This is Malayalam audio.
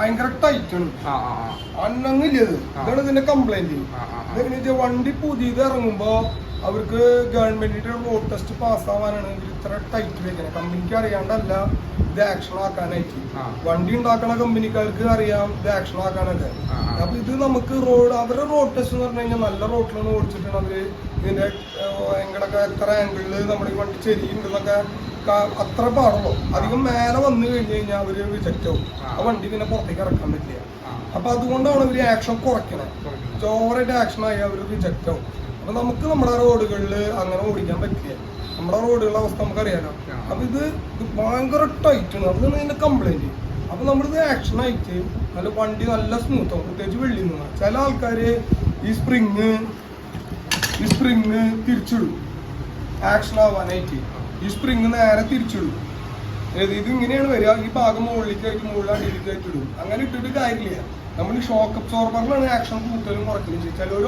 ഭയങ്കര ടൈറ്റാണ്, അന്നങ്ങില്ലത്. ഇതാണ് ഇതിന്റെ കംപ്ലൈന്റ്. ഇതെങ്ങനെ വണ്ടി പുതിയത് ഇറങ്ങുമ്പോ അവർക്ക് ഗവൺമെന്റിന്റെ റോഡ് ടെസ്റ്റ് പാസ്സാവാനാണ് ഇത്ര ടൈറ്റ് വെക്കുന്നത്. കമ്പനിക്ക് അറിയാണ്ടല്ല ഇത് ആക്ഷൻ ആക്കാനായിട്ട്. വണ്ടി ഉണ്ടാക്കണ കമ്പനിക്കാർക്ക് അറിയാം ഇത് ആക്ഷൻ ആക്കാനൊക്കെ. അപ്പൊ ഇത് നമുക്ക് അവരുടെ റോഡ് ടെസ്റ്റ് എന്ന് പറഞ്ഞു കഴിഞ്ഞാൽ നല്ല റോഡിലാണ് ഓടിച്ചിട്ടാണ് അവര് ഇതിന്റെ എങ്ങടൊക്കെ എത്ര ആംഗിളില് നമ്മുടെ ഈ വണ്ടി ചെരിയുണ്ടെന്നൊക്കെ അത്ര പാടുള്ളൂ. അധികം മേലെ വന്നു കഴിഞ്ഞു കഴിഞ്ഞാൽ അവര് റിജക്റ്റ് ആവും. ആ വണ്ടി പിന്നെ പുറത്തേക്ക് ഇറക്കാൻ പറ്റില്ല. അപ്പൊ അതുകൊണ്ടാണ് അവര് ആക്ഷൻ കുറയ്ക്കണേ. ഓവറായിട്ട് ആക്ഷൻ ആയി അവർ റിജക്റ്റ് ആവും. അപ്പൊ നമുക്ക് നമ്മുടെ റോഡുകളിൽ അങ്ങനെ ഓടിക്കാൻ പറ്റില്ല. നമ്മുടെ റോഡുകളുടെ അവസ്ഥ നമുക്കറിയാലോ. അപ്പൊ ഇത് ഭയങ്കര ടൈറ്റാണ്. അതാണ് ഇതിന്റെ കംപ്ലൈന്റ്. അപ്പൊ നമ്മളിത് ആക്ഷൻ ആയിട്ട് നല്ല വണ്ടി നല്ല സ്മൂത്ത് ആവും. പ്രത്യേകിച്ച് വെള്ളി നിന്ന് ചില ആൾക്കാര് ഈ സ്പ്രിങ് തിരിച്ചിടും ആക്ഷൻ ആവാനായിട്ട്. ഈ സ്പ്രിങ് നേരെ തിരിച്ചിടും. ഇത് ഇങ്ങനെയാണ് വരിക. ഈ ഭാഗം മുകളിലേക്കായിട്ട് അടിയിലേക്കായിട്ട് ഇടും. അങ്ങനെ ഇട്ടിട്ട് കാര്യമില്ല. നമ്മൾ ഷോക്ക് അബ്സോർബറിലാണ് ആക്ഷൻ കൂടുതലും കുറയ്ക്കുന്നത്. ചിലവർ